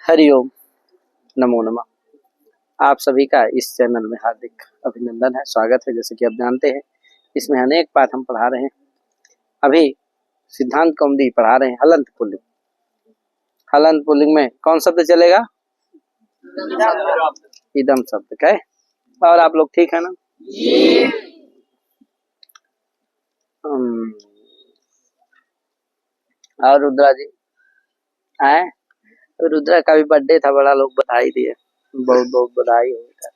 हरिओम, नमो नमः। आप सभी का इस चैनल में हार्दिक अभिनंदन है, स्वागत है। जैसे कि आप जानते हैं, इसमें अनेक पाठ हम पढ़ा रहे हैं। अभी सिद्धांत कौमुदी पढ़ा रहे हैं हलंत पुल्लिंग। हलंत पुल्लिंग में कौन शब्द चलेगा? इदम शब्द। क्या? और आप लोग ठीक है ना? और रुद्रा जी आए? रुद्रा का भी बर्थडे था, बड़ा लोग बधाई दिए। बहुत बहुत बधाई हो।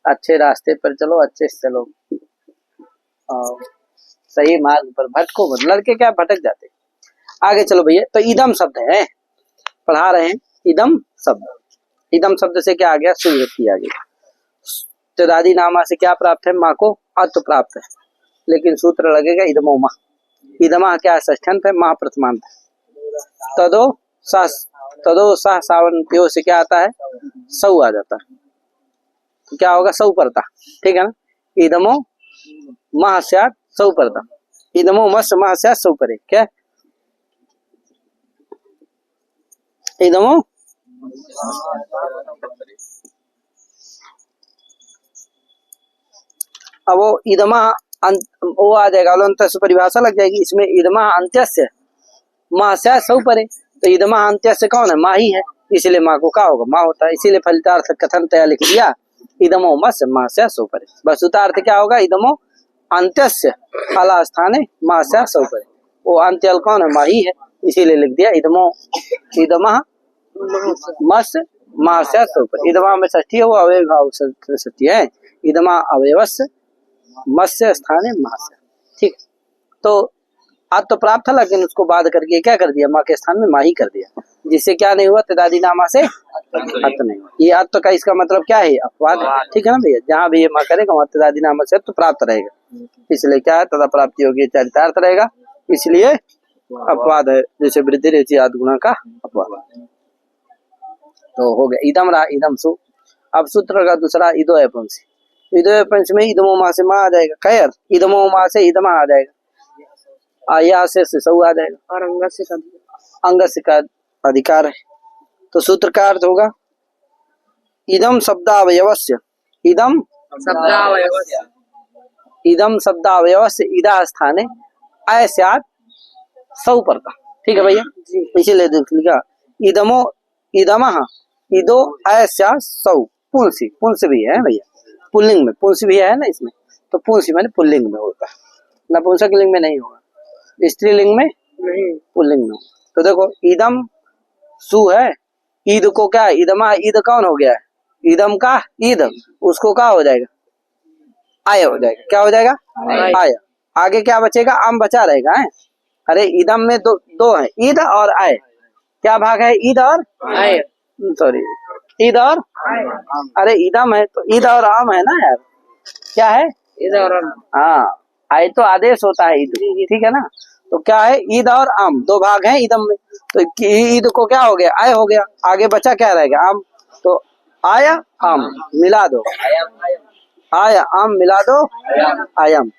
अच्छे रास्ते पर चलो, अच्छे से चलो और सही मार्ग पर भटको मत। लड़के क्या भटक जाते। आगे चलो भैया। तो इदम शब्द है, पढ़ा रहे हैं इदम शब्द। इदम शब्द से क्या आ गया? सुविभक्ति आ गई। तो दादी नामा से क्या प्राप्त है? माँ को अत्व प्राप्त है, लेकिन सूत्र लगेगा इदमो माँ। इदमा क्या षष्ठ्यंत है, माँ प्रथमांत है। तदो सा सावन प्यो से क्या आता है? सौ आ जाता है। तो क्या होगा? सौ परता। ठीक है ना? इदमो मह स्यात् सौ परता। इदमो मस मह स्यात् सौ परे। क्या? इदमो अब वो इदमा वो आ जाएगा, अंत से परिभाषा लग जाएगी इसमें। इदमा अंत्यस्य मह स्यात् सौ परे। तो इदमा अंत्यस्य कौन है? माँ ही है, इसलिए माँ को क्या होगा? माँ होता है। इसीलिए फलितार्थ कथन तया लिख दिया इदमो मस मह स्यात् सौ परे। वस्तुतार्थ क्या होगा? इदमो अंत्यस्य अला स्थाने मह स्यात् सौ परे। वो अंत्यल कौन है? माँ ही है, इसीलिए लिख दिया इदमो इदमा मस मह स्यात् सौ परे। इदमा में षष्ठी है, वो अवयव भाव षष्ठी है। इदमा अवयवस्य मत्स्य स्थाने मह स्यात्। ठीक। तो आज तो प्राप्त था, लेकिन उसको बाध करके क्या कर दिया? माँ के स्थान में माँ ही कर दिया, जिससे क्या नहीं हुआ? तदादी नामा से अत नहीं हुआ। ये अत का इसका मतलब क्या है? अपवाद। ठीक है ना भैया? जहाँ भी ये माँ करेगा वहाँ तदादी नामा से तो प्राप्त रहेगा, इसलिए क्या है? तदा प्राप्ति होगी, चरितार्थ रहेगा, इसलिए अपवाद है। जैसे वृद्धि रेचि आदि गुणा का अपवाद। तो हो गया इदम रहा, इदम सु। अब सूत्र का दूसरा इदो एपंसी। इदो पंच में इदमो माँ से माँ आ जाएगा। खैर इदमो माँ से इदमा आ जाएगा, आया से सौ आ जाएगा, और अंग से का अधिकार है। तो सूत्र का अर्थ होगा इदम शब्दावयवस्य इदम शब्दावयवस्य इदा स्थाने अय स्यात् सौ परता। ठीक है भैया? इसीलिए लिखा इदमो इदमः इदो अय स्यात् सौ। पुंसी, पुंस भी है भैया, पुल्लिंग में पुंस भी है ना इसमें। तो पुंसी माने पुल्लिंग में होता है, नपुंसक लिंग में नहीं होगा, स्त्रीलिंग में नहीं, पुल्लिंग में। तो देखो इदम सु है, ईद को क्या है? इदमा ईद कौन हो गया है? इदम का ईद, उसको क्या हो जाएगा? आय हो जाएगा। क्या हो जाएगा? आय। आगे क्या बचेगा? आम बचा रहेगा है? अरे इदम में दो है, ईद और आय। क्या भाग है? ईद और आय। सॉरी, ईद और अरे इदम है तो ईद और आम है ना यार। क्या है? ईद और आम। हाँ, आय तो आदेश होता है ईद। ठीक है ना? तो क्या है? ईद और आम दो भाग हैं इदम में। तो ईद को क्या हो गया? आय हो गया। आगे बचा क्या रहेगा? आम। तो आया आम मिला दो, आया आम मिला दो आयम।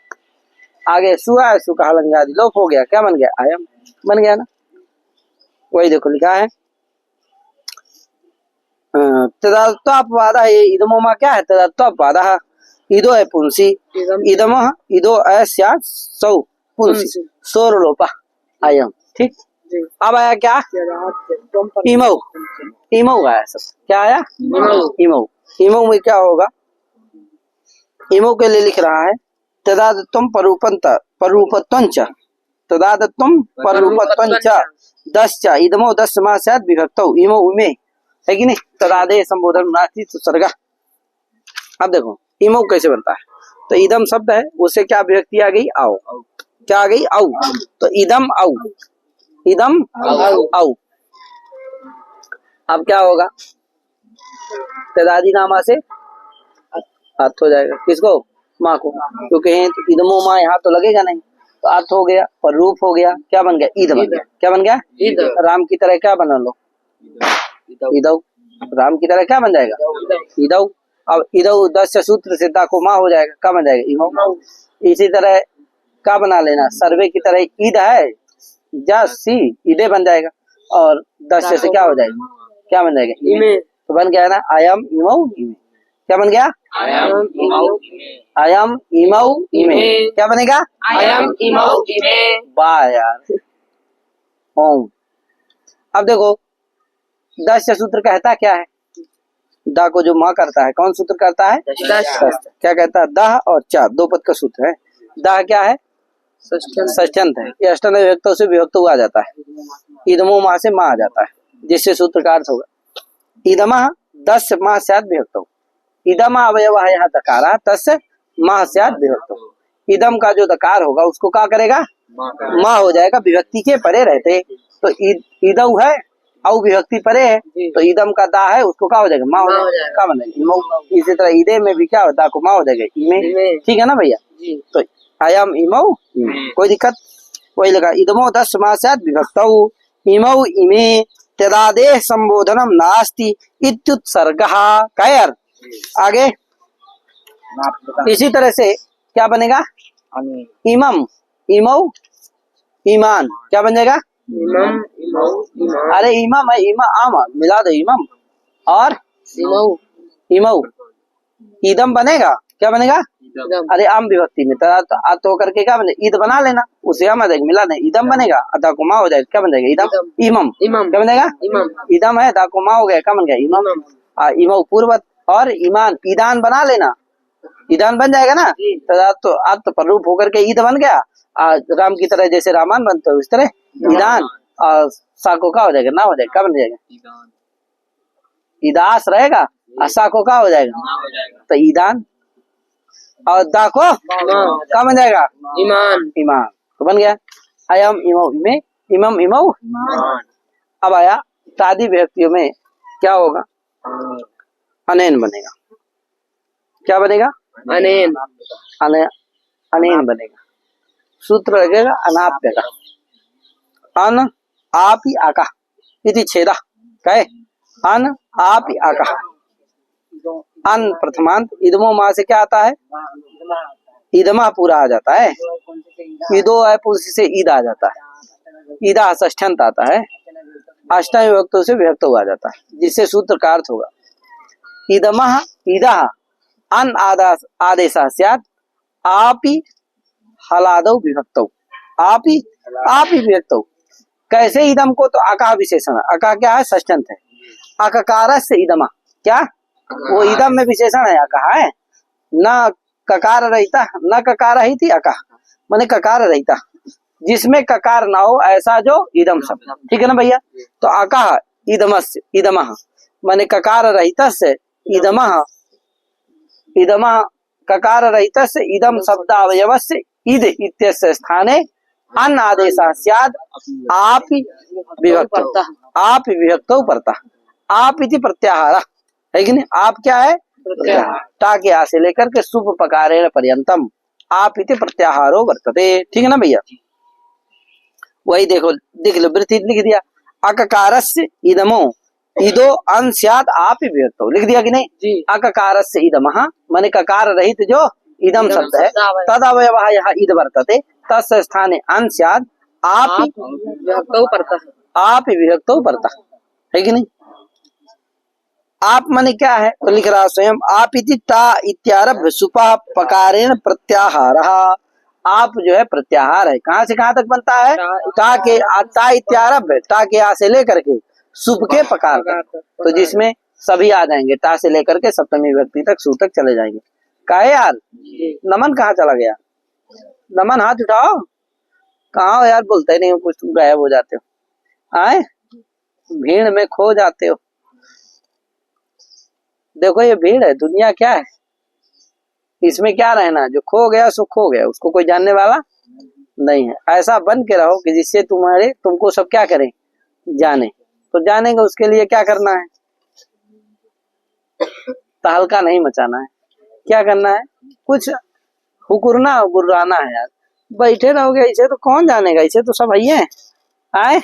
आगे सु है, सु का हलंगादि लोप हो गया। क्या बन गया? आयम बन गया ना। वही देखो लिखा है तदात्वापवाद। ये इदमो मा क्या है? तदात्वापवाद। इदो है पुंसी, इदम इदो स्यात् सौ पुंसी सोरलोपा आयम। ठीक। अब आया क्या? इमौ। इमौ आया सब। क्या आया? इमौ। इमौ में क्या होगा? इमौ के लिए लिख रहा है तदादत्वम परूपत्वंच तदादत्वम परूपत्वंच दश्च इदमो दश मा स्यात् विभक्तौ इमौ इमे। है कि नहीं? तदादे संबोधन नास्ति सर्गा। अब देखो इमौ कैसे बनता है? तो इदम शब्द है, उससे क्या विभक्ति आ गई? आओ। क्या आ गई? औ। तो इदम औ, इदम औ। अब क्या होगा? तदादी नामा से अर्थ हो जाएगा। किसको? माँ को। क्योंकि इदमो माँ यहाँ तो लगेगा नहीं, तो अर्थ हो गया और रूप हो गया। क्या बन गया? ईद बन गया। क्या बन गया? ईद। राम की तरह क्या बना लो? इदौ। राम की तरह क्या बन जाएगा? इदौ। अब इदौ दस सूत्र से दा को माँ हो जाएगा। क्या बन जाएगा? इमौ। इसी तरह क्या बना लेना? सर्वे की तरह ईद है, जा सी ईदे बन जाएगा, और दस से क्या हो जाएगा? क्या बन जाएगा? इमे। तो बन गया ना अयम इमौ इमे। क्या बन गया? अयम इमौ अयम इमौ इमे। क्या बनेगा? अयम इमौ इमे। वाह यार। ओम। अब देखो दस्य सूत्र कहता क्या है? दा को जो माँ करता है कौन सूत्र करता है? दस्य। क्या कहता है? दह और चार दो पद का सूत्र है। दाह क्या है? षष्ठ्यंत है। ये अष्टांग विभक्तों से विभक्त हुआ जाता है। इदमो माँ से माँ आ जाता है, जिससे सूत्र का अर्थ होगा इदमः दस्य माँ स्यात् विभक्तौ। इदम अवयवः यः दकारः तस्य माँ स्यात् विभक्तौ। इदम का जो दकार होगा उसको क्या करेगा? माँ हो जाएगा, विभक्ति के परे रहते। तो इदौ है औ विभक्ति परे है, तो इदम का दा है उसको क्या हो जाएगा? माँ हो जाएगा। क्या बनेगा? इमौ। इसी तरह इदे में भी क्या होता है? को माँ हो जाएगा इमे। ठीक है ना भैया? तो अयम इमौ इमे, कोई दिक्कत? वही लगा इदमो दस्य माँ स्यात् विभक्तौ इमौ इमे तदादेः संबोधनम नास्ति इत्युत्सर्गः। कैर आगे इसी तरह से क्या बनेगा? इमम इमौ ईमान। क्या बन जाएगा? इमम इमौ इमान। अरे इमम है, इमा आम मिला दो इमम और इमौ इमौ। ईदम बनेगा। क्या बनेगा? इदम। अरे आम विभक्ति में तो करके क्या बनेगा? ईद बना लेना, उसे हम आ जाएगा, मिला नहीं ईदम बनेगा, अदा को माँ हो जाएगा। क्या बन जाएगा? ईदम इमम। इमम। क्या बनेगा? इमम। ईदम है, दा को माँ हो गया, क्या बन गया? इमम। इमौ पूर्वत और ईमान ईदान बना लेना, ईदान बन जाएगा ना। तो अर्थ पर रूप होकर के ईद बन गया। राम की तरह जैसे रामान बनते हो इस तरह ईदान, और सा को क्या हो जाएगा? ना हो जाएगा। क्या बन जाएगा? ईदास रहेगा और सा को क्या हो जाएगा? तो ईदान। और दा को क्या बन जाएगा? ईमान। ईमान। तो बन गया अयम इमौ इमे इमम इमौ। अब आया तादी विभक्तियों में क्या होगा? अनैन बनेगा। क्या बनेगा? अनेन। अनैन बनेगा। सूत्र लगेगा अनाप्य का। अन आपि आका इति छेदा। कहे अन आपि आका। अन प्रथमांत इदमो माँ से क्या आता है? इदमा पूरा आ जाता है। इदो है पुरुष से ईद आ जाता है। ईदा षष्ठ्यंत आता है। अष्टांग विभक्तों से विभक्त हुआ जाता है, जिससे सूत्र का अर्थ होगा इदमः ईदः अन आदेशः स्यात् आपि हलादौ विभक्तौ। आपि विभक्तौ। कैसे? इदम को तो अका विशेषण, अका क्या है? षष्ठ्यंत है। अककार से इदमा, क्या वो इदम में विशेषण है? अका है न ककार रहता, न ककार ही थी अका माने ककार रहता, जिसमें ककार ना हो ऐसा जो इदम शब्द। ठीक है ना भैया? तो अका इदमस्य इदमः माने ककार रहित से इदमः इदमः ककार रहित से इदम शब्द अवयवस्य इद इत्यस्य स्थाने अन आदेशः स्यात् आपि विभक्तौ। आप विभक्तौ परतः। आप इति प्रत्याहार है कि नहीं? आप क्या है? टा के आ से लेकर के सुप पकारेण पर्यंतम आप इति प्रत्याहारो वर्तते। ठीक है ना भैया? वही देखो, देख लो वृत्ति लिख दिया अककारस्य इदमो इदो अन स्यात् आप विभक्तौ। लिख दिया कि नहीं? अककारस्य इदमः माने ककार रहित जो इदम शब्द है तद अवयवः यः इद वर्तते तस्य स्थाने अन स्यात् आप विभक्तौ परतः। आप विभक्तौ परतः। है कि नहीं? आप माने क्या है? तो लिख रहा स्वयं आप इति ता इत्यारभ्य सुपः पकारेण प्रत्याहारः। आप जो है प्रत्याहार है। कहाँ से कहाँ तक बनता है? ता के ता इत्यारभ्य, ता के आ से लेकर के सुप के पकार तक, तो जिसमें सभी आ जाएंगे ता से लेकर के सप्तमी विभक्ति तक सु तक चले जाएंगे। काहे यार? नमन कहाँ चला गया? नमन हाथ उठाओ। कहाँ हो यार? बोलते नहीं हो कुछ, गायब हो जाते हो। आए भीड़ में खो जाते हो। देखो ये भीड़ है, दुनिया क्या है, इसमें क्या रहना? जो खो गया सो खो गया, उसको कोई जानने वाला नहीं है। ऐसा बन के रहो कि जिससे तुमको सब क्या करें? जाने। तो जानेंगे उसके लिए क्या करना है? तहलका नहीं मचाना है। क्या करना है? कुछ हुकुरना गुर्राना है यार। बैठे रहोगे ऐसे तो कौन जानेगा? ऐसे तो सब है आए।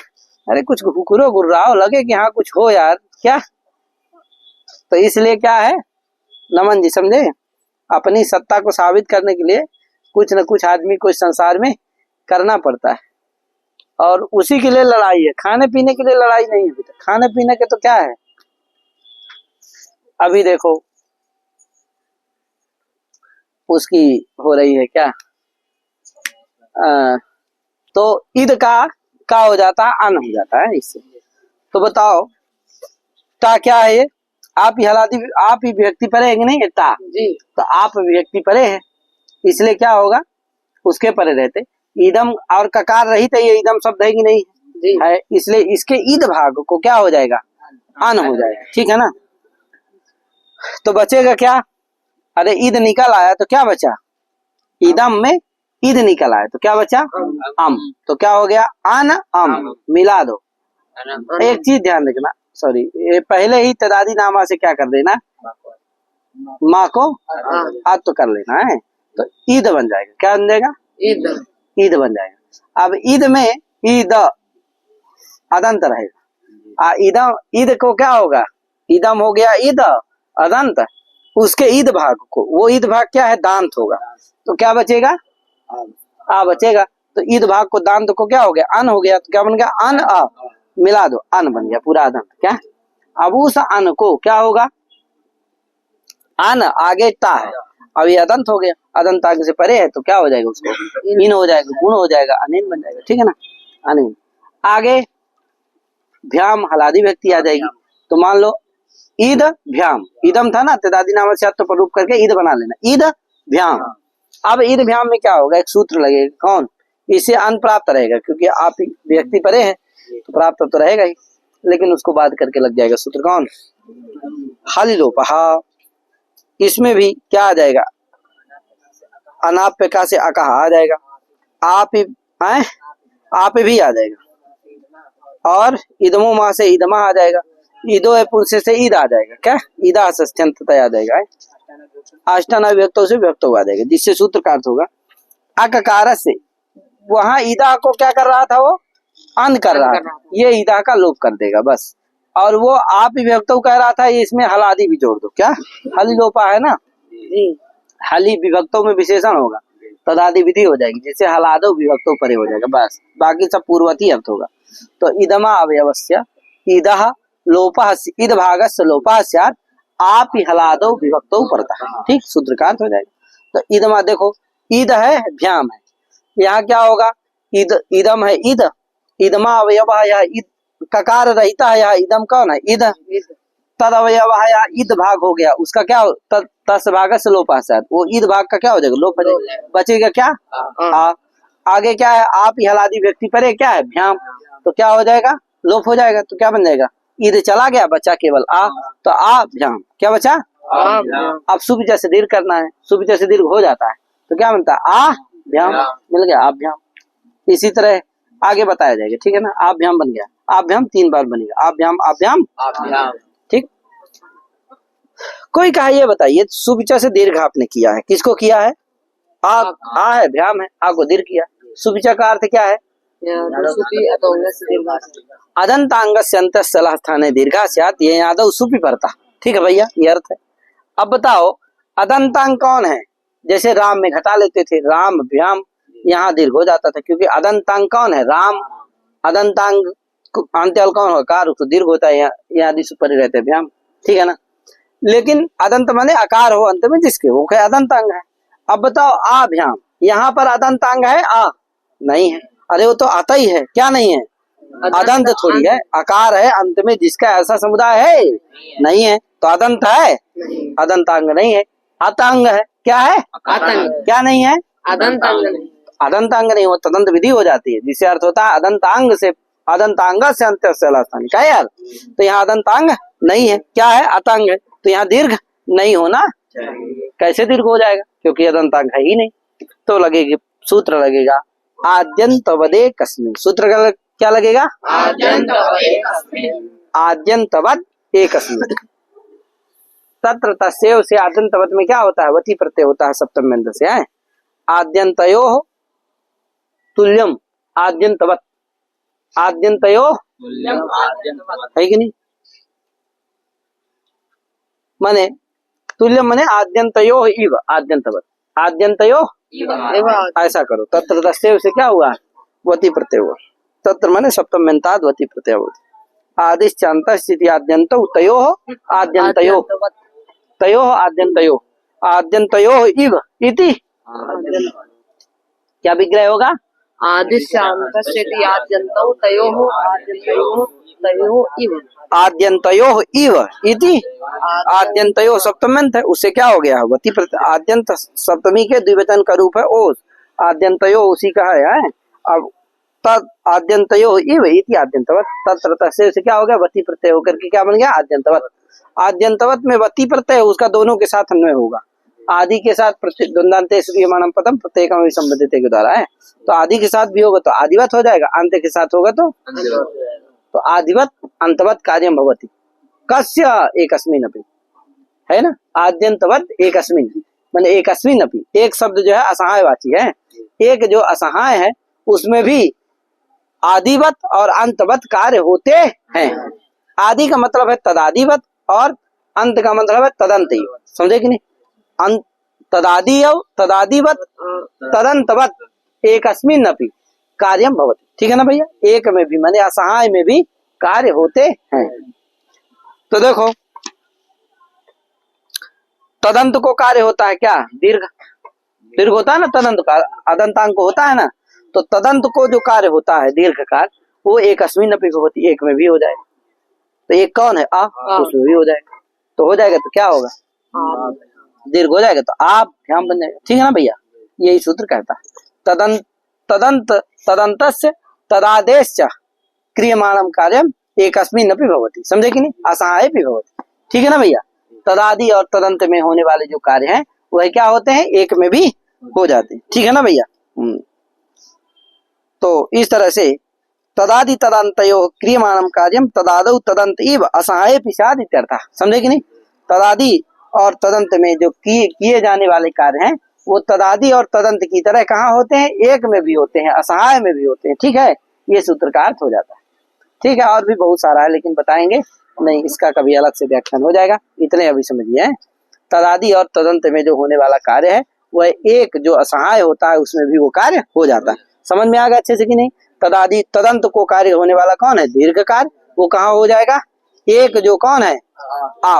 अरे कुछ हुकुरो गुर्राओ, लगे कि हाँ कुछ हो यार। क्या? तो इसलिए क्या है नमन जी, समझे? अपनी सत्ता को साबित करने के लिए कुछ न कुछ आदमी को इस संसार में करना पड़ता है, और उसी के लिए लड़ाई है। खाने पीने के लिए लड़ाई नहीं है। खाने पीने के तो क्या है, अभी देखो उसकी हो रही है क्या, तो ईद का हो जाता है, अन हो जाता है इससे। तो बताओ ता क्या है ये, आप ही हलादी, आप ही व्यक्ति परे है कि नहीं है ता जी। तो आप व्यक्ति परे है, इसलिए क्या होगा उसके परे रहते। ईदम और ककार रहित है, ये ईदम शब्द है कि नहीं जी। है, इसलिए इसके ईद भाग को क्या हो जाएगा, अन हो जाएगा, ठीक है ना। तो बचेगा क्या, अरे ईद निकल आया तो क्या बचा, ईदम में ईद निकल आया तो क्या बचा, अम, तो क्या हो गया, अन अम, मिला दो। एक चीज ध्यान रखना, सॉरी, ये पहले ही तदादी नामा से क्या कर देना, माँ को आज तो कर लेना है, तो ईद बन जाएगा, क्या बन जाएगा, ईद। ईद बन जाएगा। अब ईद में ईद अदंत रहेगा, ईद को क्या होगा, ईदम हो गया ईद अदंत, उसके ईद भाग को, वो ईद भाग क्या है, दांत होगा, तो क्या बचेगा, आ बचेगा। तो ईद भाग को दांत को क्या हो गया, अन हो गया, तो क्या बन गया, अन आ, मिला दो, अन बन गया पूरा अदंत। क्या, अब उस अन को क्या होगा, अन आगे ता है, अब ये अदंत हो गया, अदंत आगे से परे है तो क्या हो जाएगा, उसको इन हो जाएगा, गुण हो जाएगा, अनिन बन जाएगा, ठीक है ना, अनिन। आगे भ्याम हलादी व्यक्ति आ जाएगी, तो मान लो ईद भ्याम, ईदम था ना, तदादी नाम से तो प्ररूप करके ईद बना लेना, ईद भ्याम। अब ईद भ्याम में क्या होगा, एक सूत्र लगेगा, कौन, इससे अन प्राप्त रहेगा, क्योंकि आप व्यक्ति परे हैं तो प्राप्त तो रहेगा ही, लेकिन उसको बात करके लग जाएगा सूत्र, कौन, हलिलोपहा। इसमें भी क्या आ जाएगा, अनाप पे का से अकहा आ जाएगा, आप ही आए, आप भी आ जाएगा, और ईदमो माँ से ईदमा आ जाएगा, ईदो है पुरुष से ईद आ जाएगा, क्या, ईदा सस्त्यंत आ जाएगा, अष्टाना विभक्तों से विभक्त आ जाएगा, जिससे सूत्र का अर्थ होगा अककार से। वहां ईदा को क्या कर रहा था, वो अन कर रहा था, ये ईदा का लोप कर देगा बस। और वो आप ही विभक्तों कह रहा था, ये इसमें हलादी भी जोड़ दो, क्या, हली लोपा है ना, हली विभक्तों में विशेषण होगा, तदादि विधि हो जाएगी, जिससे हलादो विभक्तों परे हो जाएगा बस, बाकी सब पूर्वती अर्थ होगा। तो ईदमा अवयवस्य ईदः लोपः, ईद भागस्य लोपः स्यात्, आप ही हलादो विभक्तों परतः, ठीक, सूत्र का अर्थ हो जाएगा। तो ईदमा देखो, ईद है भ्याम है, यहाँ क्या होगा, ईद ईदम है ईद, ईदमा अवयव है, यह ईद ककार रहता है, यह ईदम कौन है, ईद, तद अवयव है, यह ईद भाग हो गया, उसका क्या हो, तस भाग से लोपा से, वो ईद भाग का क्या हो जाएगा, लोप हो जाएगा, बचेगा क्या, आ, आगे क्या है, आप ही हलादी व्यक्ति परे क्या है, भ्याम, तो क्या हो जाएगा, लोप हो जाएगा, तो क्या बन जाएगा, ईद चला गया, बचा केवल आ, तो आ भ्याम, क्या बचा, अब सुबह जैसे दीर्घ करना है, सुबह जैसे दीर्घ हो जाता है, तो क्या बनता है, आ भ्याम, मिल गया आप भ्याम। इसी तरह आगे बताया जाएगा, ठीक है ना, आप भ्याम बन गया, आप भ्याम 3 बार बनेगा, आप भ्याम, ठीक। कोई कहा, ये बताइए सुविचा से दीर्घ आपने किया है, किसको किया है, आ है भ्याम है, आ को दीर्घ किया, सुविचा का अर्थ क्या है, अदंतांग अंतः स्थाने दीर्घा स्यात्, ये यादव सुपी पड़ता, ठीक है भैया, ये अर्थ है। अब बताओ अदंतांग कौन है, जैसे राम में घटा लेते थे, राम भ्याम, यहाँ दीर्घ हो जाता था, क्योंकि अदंतांग कौन है, राम, अदंतांग अंत्यल कौन होगा, कार, तो दीर्घ होता है, यहाँ आदि सुपर रहते हैं भ्याम, ठीक है ना। लेकिन अदंत माने आकार हो अंत में जिसके, वो क्या अदंतांग है। अब बताओ आ भ्याम, यहाँ पर अदंतांग है, आ नहीं है, अरे वो तो आता ही है, क्या नहीं है, अदंत थोड़ी है, आकार है अंत में जिसका, ऐसा समुदाय है नहीं है, तो अदंत है, अदंतांग नहीं है, अतांग है, क्या है, क्या नहीं है, अदंतांग नहीं हो, तदंत विधि हो जाती है, जिससे अर्थ होता है अदंतांग से, अदंतांग से अंत्य से, क्या यार, तो यहाँ अदंतांग नहीं है, क्या है, अतांग है, तो यहाँ दीर्घ नहीं होना, कैसे दीर्घ हो जाएगा, क्योंकि अदंतांग है ही नहीं, तो लगेगी, सूत्र लगेगा आद्यंतवदे कस्मिन्, सूत्र का क्या लगेगा, आद्यंतवद एकस्मिन्, तत्र तस्यैव से आद्यंतवद में क्या होता है, वती प्रत्यय होता है सप्तम व्यंजन से, है आद्यंतयोः तुल्यम आद्यंतवत्, आद्यंतयोः है कि नहीं, माने तुल्यम माने आद्यंतयोः इव आद्यंतवत्, आद्यंतयोः ऐसा करो, तत्र तस्यैव से क्या हुआ, वती प्रत्यय हुआ, तत्र माने सप्तम व्यंताद् वती प्रत्यय हुआ, आदिश्च अंतः स्थिति आद्यंतौ तयोः आद्यंतयोः, तयो आद्यंतयो, आद्यंतयो इव इति क्या विग्रह होगा? आदिश्यान्तस्य आद्यन्तौ तयोः आद्यन्तयोः तयोः इव। आद्यंतयो इव इति, आद्यंतयो सप्तम्यंत है, उससे क्या हो गया? वती प्रत्यय, आद्यंत सप्तमी के द्विवचन का रूप है ओस, आद्यंतयो उसी का है। अब तद आद्यंतयो इव इति आद्यंतवत, तत्र तस्य से क्या हो गया? वती प्रत्यय होकर के क्या बन गया? आद्यंतवत। आद्यंतवत में वती प्रत्यय उसका दोनों के साथ अन्वय होगा, आदि के साथ द्वंद्वान्ते क्रियमाणम पदम प्रत्येकम संबंधित के द्वारा है, तो आदि के साथ भी होगा तो आदिवत हो जाएगा, अंत के साथ होगा तो आदिवत अंतवत कार्यम भवति। कस्य एकस्मिन अपि, है ना, आद्यंतवत एकस्मिन माने एकस्मिन अपि, एक शब्द जो है असहायवाची है, एक जो असहाय है उसमें भी आदिवत और अंतवत कार्य होते हैं। आदि का मतलब है तदादिवत और अंत का मतलब है तदंत, समझे कि नहीं? तदादि तदादिवत तदंतवत एकस्मिन अपि कार्यम भवति, ठीक है ना भैया? एक में भी माने असहाय में भी कार्य होते हैं। तो देखो तदंत को कार्य होता है क्या? दीर्घ, दीर्घ होता है ना तदंत का, अदंतांग को होता है ना, तो तदंत को जो कार्य होता है दीर्घ कार्य वो एकस्मिन अपि भवति, एक में भी हो जाएगा। तो एक कौन है? उसमें भी हो जाएगा, तो हो जाएगा तो क्या होगा? दीर्घ हो जाएगा तो आप ध्यान बन जाएगा, ठीक है ना भैया? यही सूत्र कहता है तदंत तदंतस्य तदादेश्य क्रियमाणम कार्यम एकस्मिन अपि भवति, समझे कि नहीं? असहाय भी भवति, ठीक है ना भैया? तदादि और तदंत में होने वाले जो कार्य हैं वह क्या होते हैं? एक में भी हो जाते हैं, ठीक है ना भैया? तो इस तरह से तदादि तदंतयो क्रियमाणम कार्यम तदादौ तदंत इव असहाय पिशाद इत्यर्थ, समझे कि नहीं? तदादि और तदंत में जो किए जाने वाले कार्य हैं वो तदादि और तदंत की तरह कहाँ होते हैं? एक में भी होते हैं, असहाय में भी होते हैं, ठीक है? ये सूत्र का अर्थ हो जाता है, ठीक है? और भी बहुत सारा है लेकिन बताएंगे नहीं, इसका कभी अलग से व्याख्यान हो जाएगा, इतने अभी समझिए। तदादि और तदंत में जो होने वाला कार्य है वह एक जो असहाय होता है उसमें भी वो कार्य हो जाता है। समझ में आ गया अच्छे से कि नहीं? तदादि तदंत को कार्य होने वाला कौन है? दीर्घ कार्य, वो कहाँ हो जाएगा? एक जो कौन है?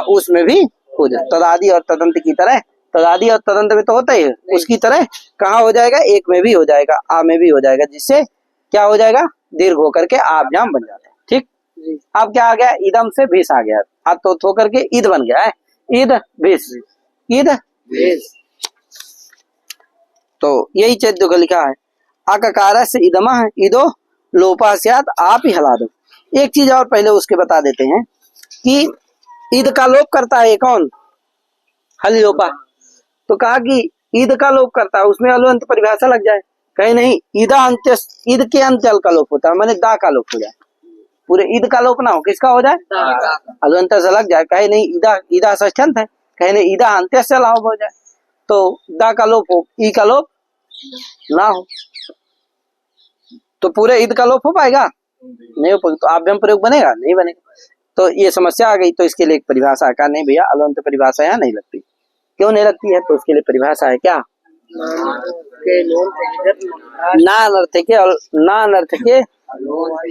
उसमें भी हो जाए। तदादि और तदंत की तरह, तदादि और तदंत में तो होता ही है, उसकी तरह कहाँ हो जाएगा? एक में भी हो जाएगा, आ में भी हो जाएगा, जिससे क्या हो जाएगा? दीर्घ होकर के आभ्याम बन जाता है, ठीक? अब क्या आ गया? इदम से भीष आ गया, अब तो होकर के ईद बन गया है, ईद भीष, ईद भीष। तो यही चैत्य को लिखा है अककार से इदमा इदो लोपा स्यात् आप ही हला दो। एक चीज और पहले उसके बता देते हैं कि ईद का लोप करता है कौन? हलि लोपा। तो कहा कि ईद का लोप करता है, उसमें अलुअंत परिभाषा लग जाए, कहीं नहीं ईदा अंत्य, ईद के अंत्यल का लोप होता है, माने दा का लोप हो जाए, पूरे ईद का लोप ना हो, किसका हो जाए? अलुअंत से लग जाए, कहीं नहीं ईदा, ईदा षष्ठ्यंत है, कहीं नहीं ईदा अंत्य से लाभ हो जाए, तो दा का लोप हो, ई का लोप ना हो, तो पूरे ईद का लोप हो पाएगा? नहीं हो पाएगा, तो आभ्यम प्रयोग बनेगा? नहीं बनेगा। तो ये समस्या आ गई, तो इसके लिए एक परिभाषा है, नहीं भैया अलुअंत परिभाषा यहाँ नहीं लगती। क्यों नहीं लगती है? तो उसके लिए परिभाषा है क्या? ना अनर्थ के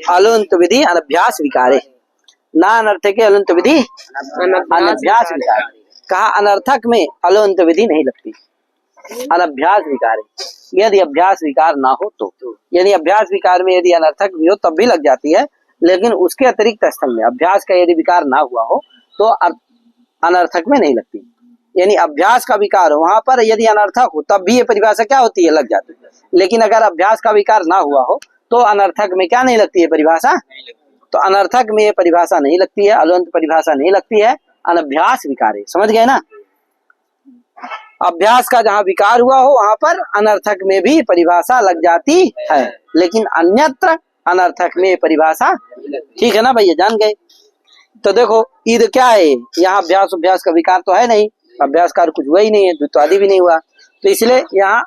अलुंत विधि अनभ्यास विकारे, ना अनर्थ के अलुंत विधि अनभ्यास विकारे। कहा अनर्थक में अलुंत विधि नहीं लगती, अनभ्यास विकारे। यदि अभ्यास विकार ना हो तो, यदि अभ्यास विकार में यदि अनर्थक भी हो तब भी लग जाती है, लेकिन उसके अतिरिक्त स्थल में अभ्यास का यदि विकार ना हुआ हो तो अनर्थक में नहीं लगती। यानी अभ्यास का विकार हो वहां पर यदि अनर्थक हो तब भी ये परिभाषा क्या होती है? लग जाती है। लेकिन अगर अभ्यास का विकार ना हुआ हो तो अनर्थक में क्या नहीं लगती है? परिभाषा। तो अनर्थक में ये परिभाषा नहीं लगती है, अलुंत परिभाषा नहीं लगती है, अनभ्यास विकार है, समझ गए ना? अभ्यास का जहाँ विकार हुआ हो वहां पर अनर्थक में भी परिभाषा लग जाती है, लेकिन अन्यत्र अनर्थक में परिभाषा, ठीक है ना भैया? जान गए? तो देखो ईद क्या है? यहाँ अभ्यास का विकार तो है नहीं, अभ्यास का कुछ हुआ ही नहीं है, द्वित्वादि भी नहीं हुआ, तो इसलिए यहाँ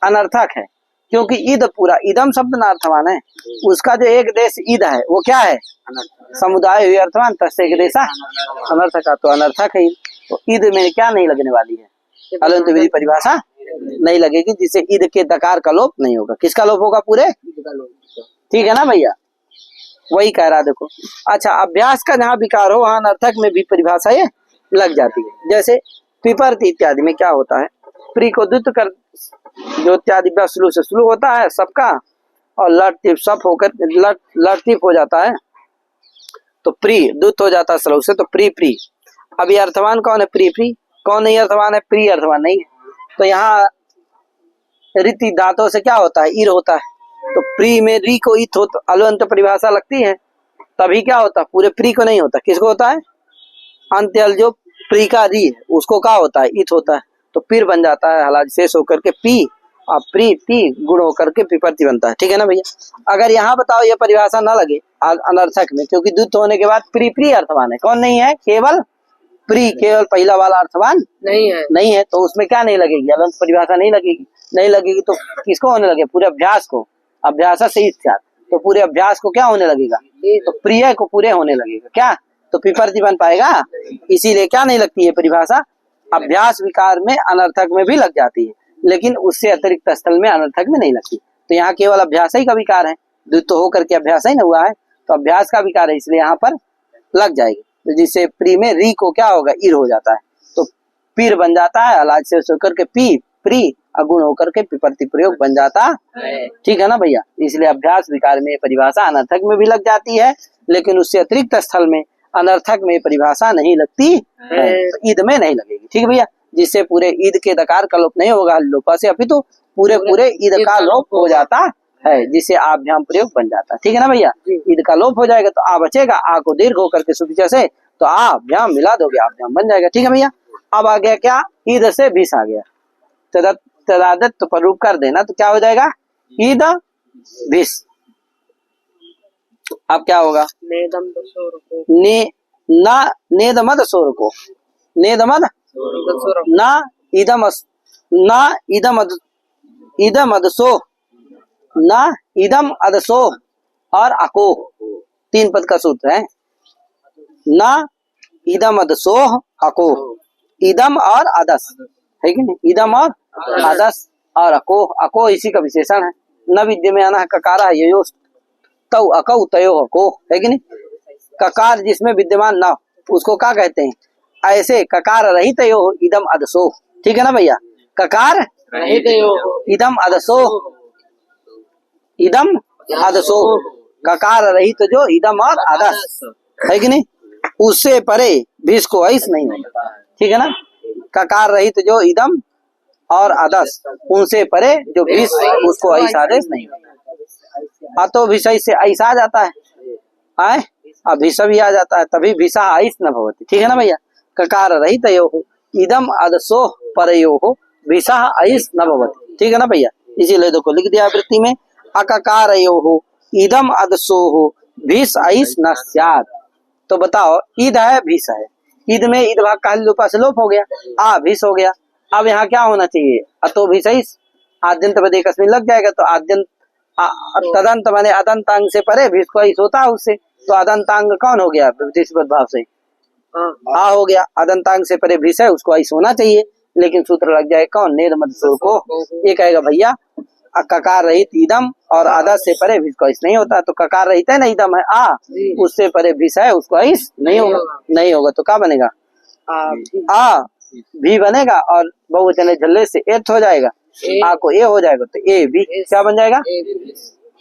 अनर्थक है, क्योंकि ईद पूरा इदम शब्द अर्थवान है, उसका जो एक देश ईद है वो क्या है? समुदाय हुई अर्थवान, तस्य एक देशा अनर्थक, तो अनर्थक है। तो ईद में क्या नहीं लगने वाली है? अलुंत विधि परिभाषा नहीं लगेगी, जिससे ईद के दकार का लोप नहीं होगा। किसका लोप होगा? पूरे, ठीक है ना भैया? वही कह रहा देखो। अच्छा, अभ्यास का जहाँ विकार हो वहां अनर्थक में भी परिभाषा ये लग जाती है। जैसे पिपर्त इत्यादि में क्या होता है, प्री को द्वित कर जो इत्यादि शुरू से शुरू होता है सबका, और लट टिप सप होकर लट टिप हो जाता है, तो प्री द्वित हो जाता है स्लो से, तो प्री प्री। अभी अर्थवान कौन है? Pre pre. कौन नहीं अर्थवान है? प्री अर्थवान नहीं है। तो यहाँ रीति धातों से क्या होता है? ईर होता है। तो प्री में री को इत हो, अलवंत परिभाषा लगती है, तभी क्या होता है? पूरे प्री को नहीं होता। किसको होता है? अंत्यल जो प्री का री है उसको क्या होता है? इत होता है। तो पीर बन जाता है हलाज शेष होकर के पी, और प्री पी गुण होकर के पिपर्ति बनता है। ठीक है ना भैया। अगर यहाँ बताओ ये परिभाषा ना लगे अनर्थक में, क्योंकि द्वित होने के बाद प्री प्री अर्थवान है। कौन नहीं है? केवल प्री, केवल पहला वाला अर्थवान नहीं है। तो उसमें क्या नहीं लगेगी? अलंत परिभाषा नहीं लगेगी। तो किसको होने लगे? पूरे अभ्यास को। अभ्यास से इत्यादि, तो पूरे अभ्यास को क्या होने लगेगा? तो प्रिय को पूरे होने लगेगा। क्या? तो पिपर्ति बन पाएगा। इसीलिए क्या नहीं लगती है परिभाषा? अभ्यास विकार में अनर्थक में भी लग जाती है, लेकिन उससे अतिरिक्त स्थल में अनर्थक में नहीं लगती। तो यहाँ केवल अभ्यास ही का विकार है, द्वित होकर के अभ्यास ही ना हुआ है, तो अभ्यास का विकार है, इसलिए यहाँ पर लग जाएगी। तो जिससे प्री में री को क्या होगा? ईर हो जाता है, तो पीर बन जाता है, अलाज से होकर के पी प्री, अगुण होकर के पिपर्ति प्रयोग बन जाता है। ठीक है ना भैया। इसलिए अभ्यास विकार में परिभाषा अनर्थक में भी लग जाती है, लेकिन उससे अतिरिक्त स्थल में अनर्थक में परिभाषा नहीं लगती है, तो ईद में नहीं लगेगी। ठीक है भैया। जिससे पूरे ईद के दकार का लोप नहीं होगा लोपा से, अपितु पूरे ईद का लोप हो जाता है, जिससे आभ्याम प्रयोग बन जाता है। ठीक है ना भैया। ईद का लोप हो जाएगा तो आ बचेगा, आ को दीर्घ होकर के सुविचा से, तो आभ्याम मिला दोगे, आभ्याम बन जाएगा। ठीक है भैया। अब आ गया क्या? ईद से भीस आ गया, तदादत्त पर रूप कर देना, तो क्या हो जाएगा? ईद भीस। अब क्या होगा? नेदम दशोर को नेदमद सोर को, नेदमद ना इदम अदसो, ना इदम अदसो और अको, 3 पद का सूत्र है। ना इदम अदसो अको, इदम और अदस है कि नहीं? इदम और अदस और अको इसी का विशेषण है। न विद्य में अनः ककारा यो तौ अकौ तयो अको, है कि नहीं? ककार जिसमें विद्यमान न उसको क्या कहते हैं? ऐसे ककार रहित यो इदम अदसो। ठीक है ना भैया। ककार रहित इदम अदसो, इदम अदसो, ककार रहित जो इदम और अदस, है कि नहीं? उससे परे भीष को ऐस नहीं होगा। ठीक है ना। ककार रहित जो इदम और अदस, उनसे परे जो भीष, उसको ऐस आदेश नहीं होगा। अतो विषय से ऐसा आ जाता है, अभिष भी आ जाता है, तभी भिषा ऐस न भवती। ठीक है ना भैया। ककार रहित यो इदम अदसो परयो भिषा ऐस न भवती। ठीक है ना भैया। इसीलिए देखो लिख दिया वृत्ति में, अककार यो इदम अदसो भीष ऐस न स्यात्। तो बताओ, ईद है भीष है, ईद में ईद भाग का लोपा से लोप हो गया, आ भीष हो गया। अब यहाँ क्या होना चाहिए? अतो भीष ऐस, आद्यंत पद एक लग जाएगा, तो आद्यंत तदंत माने अदंतांग से परे भीष को ऐस होता है उससे, तो अदंतांग कौन हो गया? भाव से आ हो गया। अदंतांग से परे भीष है, उसको ऐस होना चाहिए, लेकिन सूत्र लग जाए कौन? नेद मदसुर को। ये कहेगा भैया ककार रहित इदम और आदत से परे भीष को ऐस नहीं होता, तो ककार रहित है ना इदम है आ, उससे परे भीष है, उसको ऐस नहीं होगा। तो क्या बनेगा? आ भी बनेगा, और बहुवचन झल्ले से एथ हो जाएगा, आ को ए हो जाएगा, तो ए भी क्या बन जाएगा?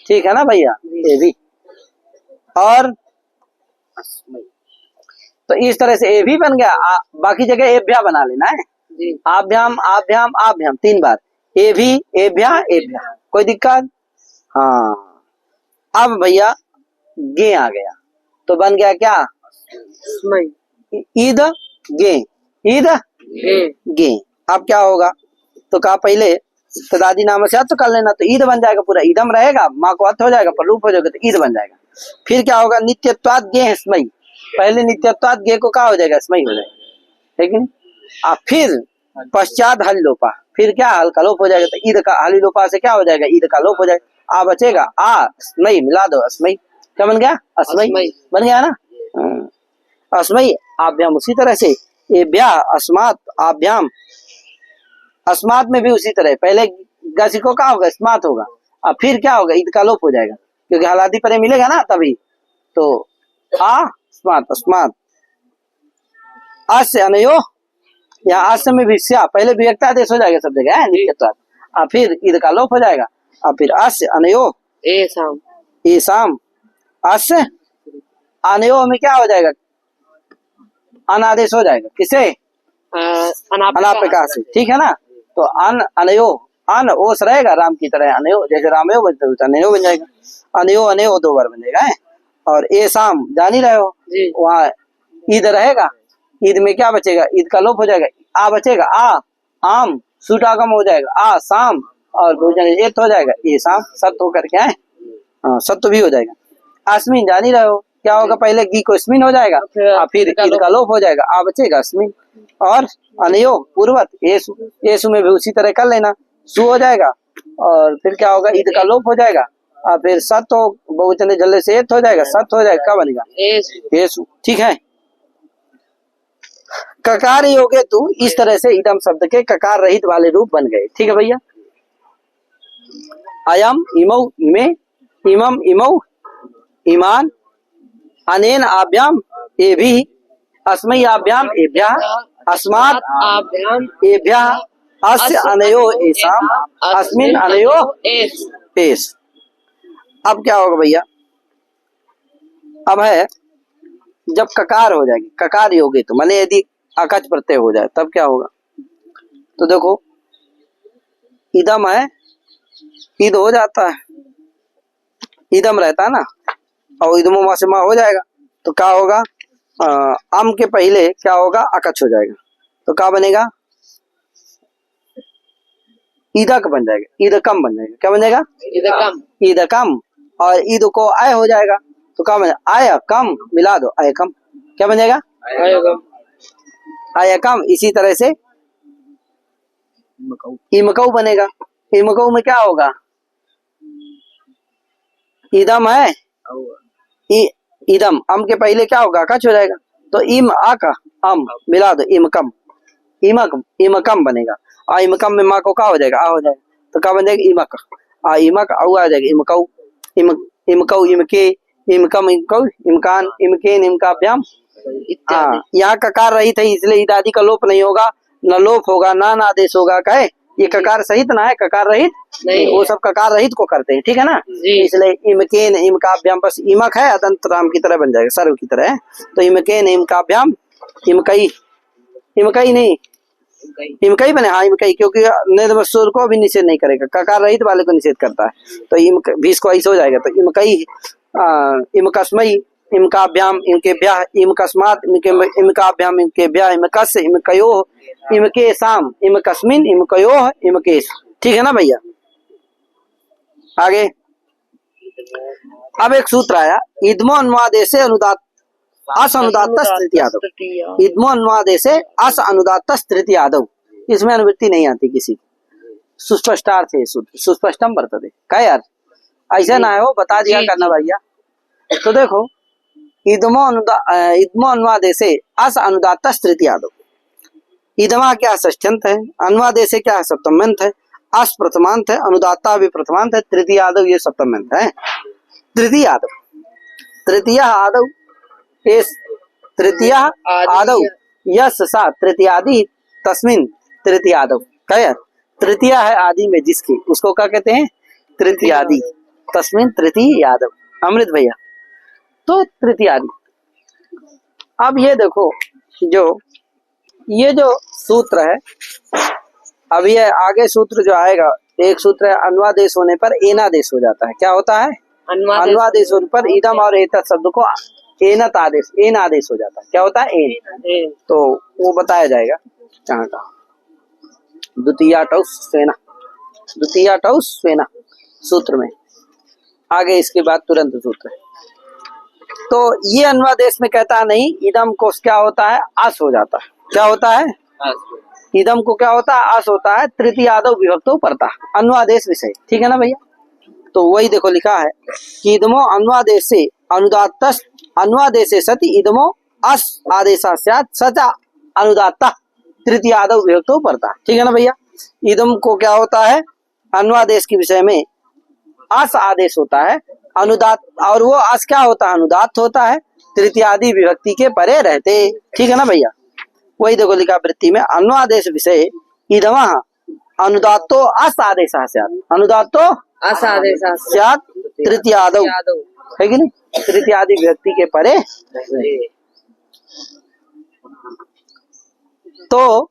ठीक है ना भैया। ए भी, और तो इस तरह से ए भी बन गया। बाकी जगह एभ्या बना लेना है। आभ्याम आभ्याम आभ्याम 3 बार, ए भी एभ्या एभ्या, कोई दिक्कत? हाँ। अब भैया गे आ गया, तो बन गया क्या? ईद गे, ईद गे। अब क्या होगा? तो कहा पहले तदादि नाम से तो कर लेना, तो ईद बन जाएगा, पूरा ईदम रहेगा, माँ को अर्थ हो जाएगा, पर रूप हो जाएगा, तो ईद बन जाएगा। फिर क्या होगा? नित्यत्वाद गे स्मयी, पहले नित्यत्वाद गे को क्या हो जाएगा? स्मयी हो जाएगा, है कि नहीं? फिर पश्चात हल लोपा, फिर क्या? हल का लोप हो जाएगा, तो ईद का हली लोपा से क्या हो जाएगा? ईद का लोप हो जाएगा, आ बचेगा, आ स्मयी मिला दो, अस्मयी। क्या बन गया? अस्मयी बन गया ना। अस्मयी आभ्याम उसी तरह से, एभ्या अस्मात् आभ्याम, अस्मात् में भी उसी तरह, पहले गसी को क्या होगा? स्मात होगा, अब फिर क्या होगा? ईद का लोप हो जाएगा, क्योंकि हलादी परे मिलेगा ना तभी, तो आ स्मात अस्मात् अस्य अनयो, यहाँ अस्य में भी स्या, पहले विभक्ता आदेश हो जाएगा सब जगह है नित्यत्वात्, और फिर ईद का लोप हो जाएगा, और फिर अस्य अनयो एसाम ईसाम, अस्य अनयो में क्या हो जाएगा, अनादेश हो जाएगा, किसे, अनाप्रकाश से, ठीक है ना। तो अन अनयो, अन ओस रहेगा राम की तरह, अनयो जैसे रामयो बनते हुए अनयो बन जाएगा, अनयो अनयो दो बार बन जाएगा है। और ए शाम जान ही रहे हो, वहाँ ईद रहेगा, ईद में क्या बचेगा, ईद का लोप हो जाएगा, आ बचेगा, आ आम सुटागम हो जाएगा, आ शाम, और भोजन एत हो जाएगा, ये शाम सत्य होकर के आए, हाँ सत्य भी हो जाएगा। अस्मिन जान ही रहे हो क्या होगा, पहले गी को स्मिन हो जाएगा, और फिर ईद का लोप हो जाएगा, आ बचेगा अस्मिन। और अनयो पूर्वत येसु, येसु में भी उसी तरह कर लेना, सु हो जाएगा, और फिर क्या होगा, ईद का लोप हो जाएगा, और फिर सत हो, बहुवचन जल्ले से एत हो जाएगा, सत हो जाएगा, क्या बनेगा, येसु, ठीक है। ककार योगे तू, इस तरह से इदम शब्द के ककार रहित वाले रूप बन गए, ठीक है भैया। अयम इमौ इमे, इमम इमौ इमान, अनेन आभ्याम एभिः, अस्मै आभ्याम एभ्यः, अस्मात् आभ्याम एभ्यः, अस्य अनयो एषाम, अस्मिन् अनयो एष। अब क्या होगा भैया, अब है जब ककार हो जाएगी, ककार योगे तो माने यदि अकच प्रत्यय हो जाए तब क्या होगा, तो देखो इदम है, ईद हो जाता है, इदम रहता है ना, और इदमो मा से मा हो जाएगा, तो क्या होगा, अम के पहले क्या होगा, अकच हो जाएगा, तो क्या बनेगा, ईदक बन जाएगा, ईदकम बन जाएगा, क्या बन जाएगा, ईदकम, ईदकम, और ईद को आय हो जाएगा, तो क्या बनेगा, आय कम मिला दो, आय कम, क्या बन जाएगा, आय कम। इसी तरह से इमकऊ बनेगा, इमकऊ में क्या होगा, इदम है, इदम, अम के पहले क्या होगा, कच हो जाएगा, तो इम आका अम मिला दो, इमकम, इमक इमकम बनेगा, और इमकम में माँ को क्या हो जाएगा, आ हो जाएगा, तो क्या बन जाएगा, इमक, इमक औ आ जाएगा, इमकऊ, इमकऊ इमके, इमकम इमकऊ, इमकान इमकेन, इमकाभ्याम। हाँ, यहाँ ककार रहित है इसलिए इदादि का लोप नहीं होगा, न लोप होगा, ना आदेश होगा, कहे ये ककार सहित ना है, ककार रहित नहीं, वो सब ककार रहित को करते हैं, ठीक है ना, इसलिए इमकेन इमकाभ्याम, बस इमक है अदंत राम की तरह बन जाएगा, सर्व की तरह है, तो इमकेन इमकाभ्याम, इमकई, इमकई नहीं इमकई बने, हाँ इमकई, क्योंकि निर्वस्वर को भी निषेध नहीं करेगा, ककार रहित वाले को निषेध करता है, तो बीस को ऐसे हो जाएगा, तो इमकई, इमकस्मई, इमकाभ्याम, इमकेभ्यः, इमकस्मात्, इमकाभ्याम, इमकेभ्यः, इमकस्य, इमकयोः, इमकेषाम, इमकस्मिन्, इमकयोः, इमकेष, ठीक है ना भैया। आगे अब एक सूत्र आया, इदमो अनुवादेशे अनुदात अस अनुदात्तस् तृतीयादौ, इदमो अनुवादेशे अस अनुदात्तस् तृतीयादौ, इसमें अनुवृत्ति नहीं आती किसी की, सुस्पष्टार्थ है सूत्र, सुस्पष्टम वर्तते, क्या यार ऐसा ना हो, बता दिया करना भैया। तो देखो इदमो अनुवादेशे अस अनुदात्तस् तृतीयादौ, इदमा क्या षष्ठ्यंत है, अनुवादेशे क्या है सप्तम्यंत है, अस प्रथमांत है, अनुदात्ता भी प्रथमांत है, तृतीयादौ ये सप्तम्यंत है। तृतीयादौ, तृतीय आदौ, तृतीय आदौ यस सा तृतीयादि तस्मिन तृतीयादौ, क्या तृतीय है आदि में जिसकी, उसको क्या कहते हैं, तृतीयादि, तस्मिन तृतीयादौ। अमृत भैया, तो तृतीयादि। अब ये देखो ये जो सूत्र है, अब ये आगे सूत्र जो आएगा, एक सूत्र है अनुवादेश होने पर एनादेश हो जाता है, क्या होता है, अनुवादेश होने पर इदम और एतत् शब्द को एनत आदेश, एन आदेश हो जाता है, क्या होता है, एन, तो वो बताया जाएगा कहाँ का, द्वितीया स्वेना सूत्र में, आगे इसके बाद तुरंत सूत्र है। तो ये अनुवादेश में कहता है नहीं, इदम को क्या होता है, आस हो जाता है, क्या होता है, इदम को क्या होता है, आस होता है, तृतीयादौ विभक्तो परतः, अनुवादेश विषय, ठीक है ना भैया। तो वही देखो लिखा है कि इदमो अनुवादेशे अनुदात्तस्, अनुवादेशे सति इदमो अस आदेशा स्यात् सचा अनुदात्तः तृतीयादौ विभक्तो परतः, ठीक है ना भैया। इदम को क्या होता है, अनुवादेश के विषय में अस आदेश होता है, अनुदात, और वो अस क्या होता है, अनुदात होता है, तृतीयादि विभक्ति के परे रहते, ठीक है ना भैया। वही देखो लिखा वृत्ति में अन्वादेश विषय इदमः अनुदात्तो अस आदेशः स्यात्, अनुदात्तो असादेशः स्यात् तृतीयादौ, है कि नहीं, तृतीयादि व्यक्ति के परे। तो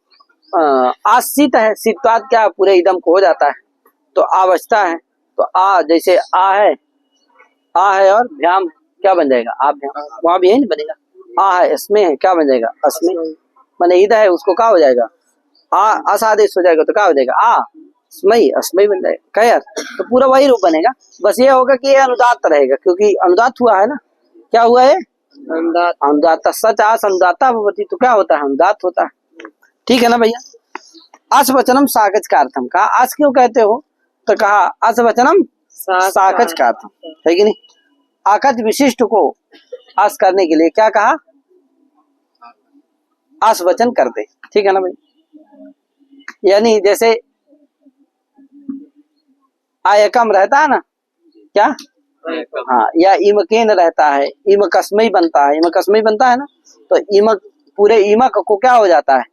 आसित है, सित्वात क्या पूरे इदम को हो जाता है, तो आवश्यकता है, तो आ जैसे आ है और भ्याम क्या बन जाएगा, आप भ्याम, वहां भी यही नहीं बनेगा, आ है इसमें है क्या बन जाएगा, अस्में, माने ईद है उसको क्या हो जाएगा, आ असादेश हो जाएगा तो क्या हो जाएगा, आ अस्मयी, अस्मयी बन जाएगा। क्या यार, तो पूरा वही रूप बनेगा, बस ये होगा कि ये अनुदात रहेगा, क्योंकि अनुदात हुआ है ना, क्या हुआ है, अनुदात, सच आस अनुदाता भवति, तो क्या होता है, अनुदात होता है। ठीक है ना भैया। अस वचनम साकच कार्थम, कहा अस क्यों कहते हो, तो कहा अस वचनम साकच कार्थम, है कि नहीं, आकच विशिष्ट को अस करने के लिए क्या कहा, अस वचन कर दे। ठीक है ना भाई, यानी जैसे आयकम रहता है ना, क्या, हाँ, या इमकेन रहता है, इमकस्मई बनता है, इमकस्मई बनता है ना, तो इमक पूरे इमक को क्या हो जाता है,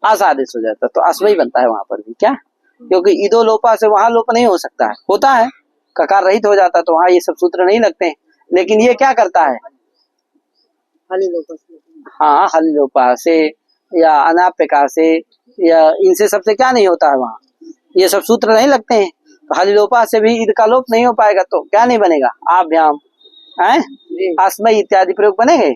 अस आदेश हो जाता है, तो अस्मयी बनता है वहां पर भी, क्या, क्योंकि ईदो लोपा से वहां लोप नहीं हो सकता है, होता है ककार रहित हो जाता है, तो वहां ये सब सूत्र नहीं लगते हैं, लेकिन ये क्या करता है, हाँ, हल लोपा से या अनाप्यका से या इनसे सबसे क्या नहीं होता है, वहां ये सब सूत्र नहीं लगते हैं, तो हलिलोपा से भी ईद का लोप नहीं हो पाएगा, तो क्या नहीं बनेगा, आभ्याम है, अस्मयी इत्यादि प्रयोग बनेंगे,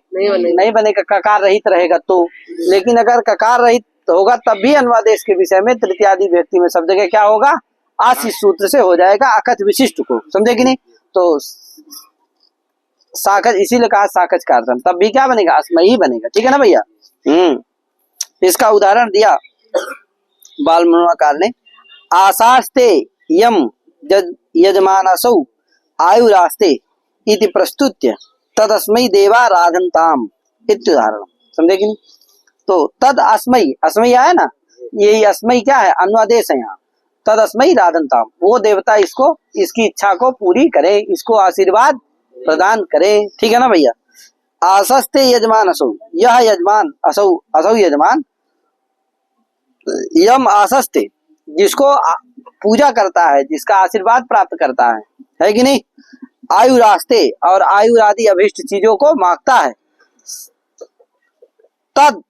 नहीं बनेगा, ककार रहित रहेगा तो। लेकिन अगर ककार रहित होगा तब भी अनुवादेश के विषय में तृतीयादि व्यक्ति में सब जगह क्या होगा, आस इस सूत्र से हो जाएगा अकच विशिष्ट को, समझे कि नहीं, तो साकच, इसीलिए कहा साकच कार्थम, तब भी क्या बनेगा, अस्मयी बनेगा। ठीक है ना भैया। इसका उदाहरण दिया बाल मनोकार ने, आशास्ते यम यजमानसौ आयुरास्ते इति प्रस्तुत्य तदस्मै देवा राधनताम इत्युदाहरण, समझे कि नहीं, तो तद अस्मै, अस्मै आया ना, यही अस्मै क्या है, अनुवादेश है यहाँ, तद अस्मै राधनताम, वो देवता इसको, इसकी इच्छा को पूरी करे, इसको आशीर्वाद प्रदान करे। ठीक है ना भैया। आसस्ते यजमान असौ, यह यजमान, असौ असौ यजमान, यम आसस्ते जिसको पूजा करता है, जिसका आशीर्वाद प्राप्त करता है कि नहीं, आयु रास्ते और आयु आदि अभिष्ट चीजों को मांगता है, तद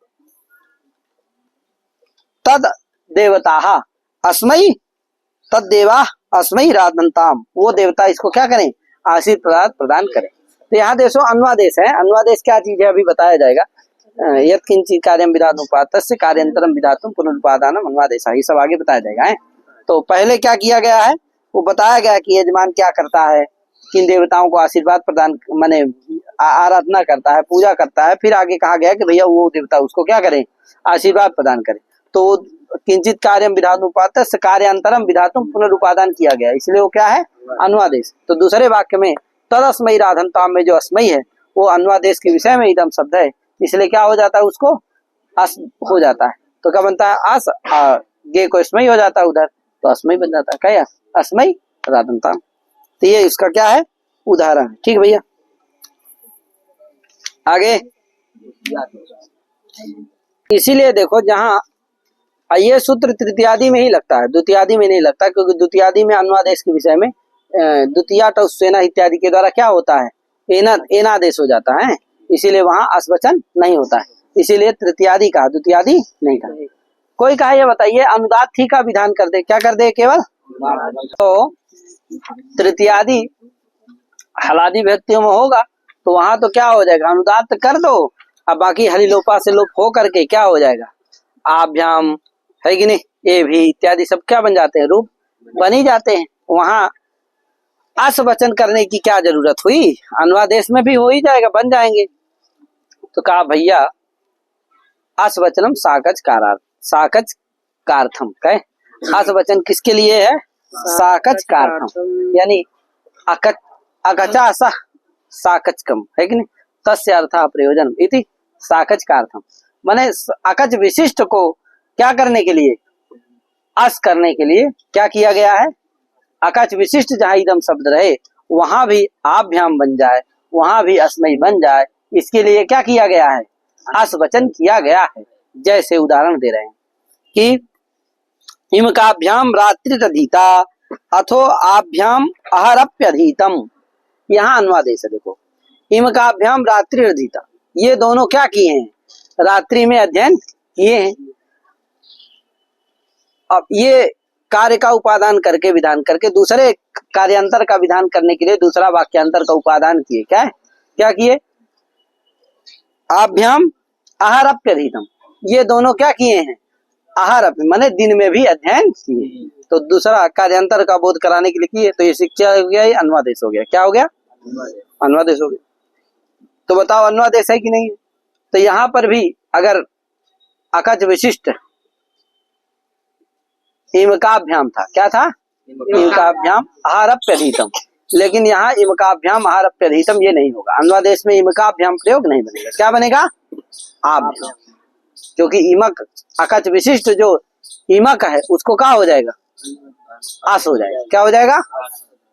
तद देवता अस्मै, तद देवा अस्मै राधनताम, वो देवता इसको क्या करें, आशीर्वाद प्रदान करें। तो यहाँ देखो अनुवादेश है, अनुवादेश क्या चीज है अभी बताया जाएगा, यत् किंचित कार्यम विधातुपातस्य कार्यांतरम विधातुम पुनरुत्पादानम अनुवादेशः, ये सब आगे बताया जाएगा है। तो पहले क्या किया गया है, वो बताया गया कि यजमान क्या करता है, किन देवताओं को आशीर्वाद प्रदान माने आराधना करता है, पूजा करता है, फिर आगे कहा गया कि भैया वो देवता उसको क्या करें, आशीर्वाद प्रदान करें। तो किंचित कार्यम विधातुपातस्य कार्यांतरम विधातुम पुनरुत्पादन किया गया, इसलिए वो क्या है, अनुवादेश। तो दूसरे वाक्य में तदस्मै राधनताम में जो अस्मै है वो अनुवादेश के विषय में इदम शब्द है, इसलिए क्या हो जाता है, उसको अस हो जाता है, तो क्या बनता है, अस गे को अस्मै हो जाता है उधर, तो अस्मै बन जाता है, क्या यार, अस्मै राधनताम। तो ये इसका क्या है, उदाहरण है। ठीक भैया, आगे इसीलिए देखो जहाँ ये सूत्र तृतीयादि में ही लगता है, द्वितीयादि में नहीं लगता, क्योंकि द्वितीयादि में अनुवादेश के विषय में द्वितीया टौसेना इत्यादि के द्वारा क्या होता है, एनादेश हो जाता है, इसीलिए वहां अस्वचन नहीं होता है, इसीलिए तृतीयादि कहा, द्वितीयादि नहीं कहा। कोई कहा ये बताइए अनुदात थी का विधान कर दे, क्या कर दे केवल, तो तृतीयादि हलादि व्यक्तियों में होगा तो वहां तो क्या हो जाएगा, अनुदात कर दो, अब बाकी हलिलोपा से लोप हो करके क्या हो जाएगा, आभ्याम, है कि नहीं, ये भी इत्यादि सब क्या बन जाते हैं, रूप बन ही जाते हैं। वहां अस वचन करने की क्या जरूरत हुई, अनुवादेश में भी हो ही जाएगा, बन जाएंगे। तो कहा भैया अस वचनम साकच कारार्थ, साकच कार्थम, कहे अस वचन किसके लिए है, साकच कार्थम, यानी अकचा सह साकचकम, है कि नहीं, तस्य अर्थः प्रयोजन इति साकच कार्थम, माने अकच विशिष्ट को क्या करने के लिए, अस करने के लिए क्या किया गया है, अकच विशिष्ट जहाँ इदम शब्द रहे वहां भी आभ्याम बन जाए, वहां भी अस्मै बन जाए, इसके लिए क्या किया गया है, अस वचन किया गया है। जैसे उदाहरण दे रहे हैं कि इमकाभ्याम रात्रिरधीता अथो आभ्याम अहरप्यधीतम। यहाँ अनुवादेश है, देखो इमकाभ्याम रात्रिरधीता, ये दोनों क्या किए हैं, रात्रि में अध्ययन किए हैं। अब ये कार्य का उपादान करके विधान करके दूसरे कार्यांतर का विधान करने के लिए दूसरा वाक्यांतर का उपादान किए। क्या है, क्या किए, आभ्याम आहारप्यधीतम, ये दोनों क्या किए हैं, आहार माने दिन में भी अध्ययन किए। तो दूसरा कार्यांतर का बोध कराने के लिए किए, तो ये शिक्षा हो गया, ये अनुवादेश हो गया। क्या हो गया, अनुवादेश हो गया। तो बताओ अनुवादेश है कि नहीं। तो यहाँ पर भी अगर अकच विशिष्ट इमकाभ्याम था, क्या था, इमकाभ्याम आहारप्यधीतम, लेकिन यहाँ इमकाभ्याम आहारप्यधीतम ये नहीं होगा। अनुवादेश में इमकाभ्याम प्रयोग नहीं बनेगा। क्या बनेगा, आभ्याम, क्योंकि इमक अकच विशिष्ट जो इमक है उसको क्या हो जाएगा, आस हो जाएगा। क्या हो जाएगा,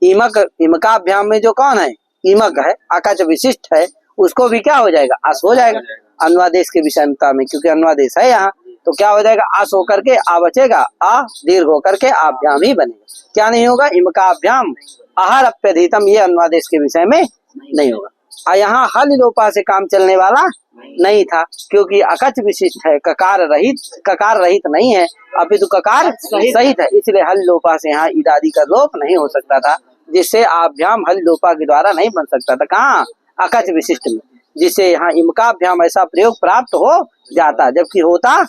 इमक, इमकाभ्याम में जो कौन है, इमक है, अकच विशिष्ट है, उसको भी क्या हो जाएगा, आस हो जाएगा। अनुवादेश के विषमता में क्योंकि अनुवादेश है यहाँ, तो क्या हो जाएगा, आस होकर के आ बचेगा, आ दीर्घ होकर के आभ्याम ही बनेगा। क्या नहीं होगा, इमकाभ्याम आहारप्यधीतम, ये अनुवादेश के विषय में नहीं होगा। यहाँ हल लोपा से काम चलने वाला नहीं था, क्योंकि अकच विशिष्ट है, ककार रहित नहीं है, अपितु ककार सहित है, इसलिए हल लोपा से यहाँ इदादि का लोप नहीं हो सकता था, जिससे आभ्याम हल लोपा के द्वारा नहीं बन सकता था। कहाँ, अकच विशिष्ट में, जिससे यहाँ इमकाभ्याम ऐसा प्रयोग प्राप्त हो जाता, जबकि होता,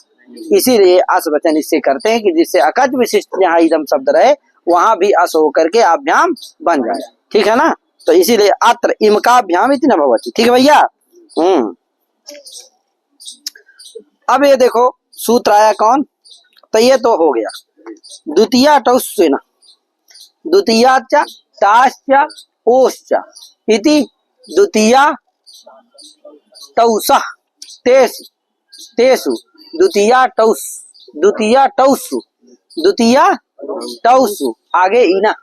इसीलिए अस वचन इससे करते हैं कि जिससे अकच विशिष्ट जहाँ इदम शब्द रहे वहां भी अस होकर के आभ्याम बन जाए। ठीक है ना, तो इसीलिए अत्र इमकाभ्याम इति न भवति। ठीक है भैया। अब ये देखो सूत्र आया कौन, तो ये तो हो गया द्वितीया टौस्वेन, द्वितीया च ताश्च ओश्च इति द्वितीया टौसः तेषु तेषु द्वितीया टौस, द्वितीया टौसु, द्वितीया टौसु, आगे इना,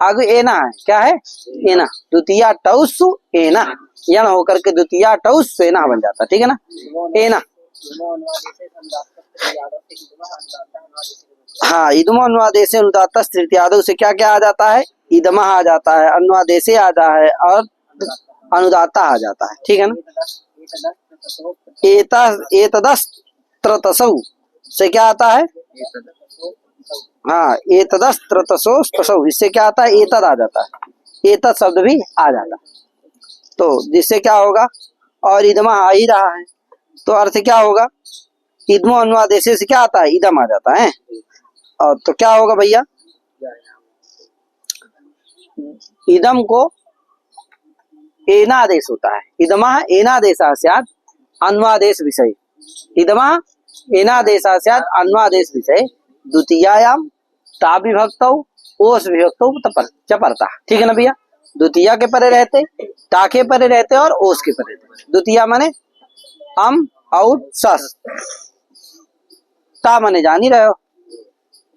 आगे एना है, क्या है, एना, द्वितीया टौसु एना, यन होकर के द्वितीया टौस एना बन जाता। ठीक है ना, एना। हाँ, इदम अनुवादेश अनुदात तृतीयादौ से क्या क्या आ जाता है, इदम आ जाता है, अनुवादेश आ जाता है और अनुदाता आ जाता है। ठीक है ना, एतदस्त्रतसौ से क्या आता है, हाँ, एतदस्त्रतसौ, इससे क्या आता है, एतद आ जाता है, एतद शब्द भी आ जाता है, तो जिससे क्या होगा, और इदमा आ ही रहा है, तो अर्थ क्या होगा, इदमो अनुवादेश से क्या आता है, इदम आ जाता है, और तो क्या होगा भैया, इदम को एनादेश होता है, इदमा एनादेशा स्यात् अन्वादेश विषय, इदमा एनादेशा स्यात् अन्वादेश विषय द्वितीयायाम ता विभक्तौ ओस विभक्तौ चपरता। ठीक है ना भैया, द्वितीया के परे रहते, ता के परे रहते और ओस के परे रहते। द्वितीया माने अम और सस, ता माने जान ही रहे हो,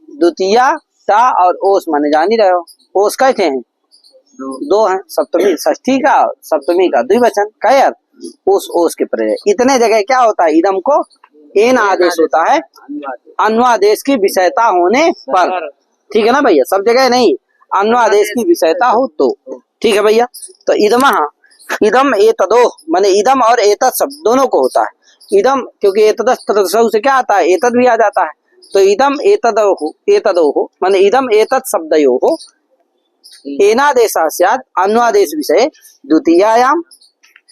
द्वितीया ता और ओस माने जान ही रहे हो। ओस कैसे हैं, दो हैं, सप्तमी षष्ठी का सप्तमी का द्विवचन, क्या यार, ओस के परे। इतने जगह क्या होता है, इदम को एन आदेश होता है अन्वादेश की विषयता होने पर। ठीक है ना भैया, सब जगह नहीं, अन्वादेश की विषयता हो तो। ठीक है भैया, तो इदमा इदम एतदो माने इदम और एतद शब्द दोनों को होता है। इदम क्योंकि एतदस्तौ से क्या आता है, एतद भी आ जाता है, तो इदम एतदो माने इदम एतद शब्दयोः एनादेशः स्यात् अन्वादेश विषय द्वितीयायाम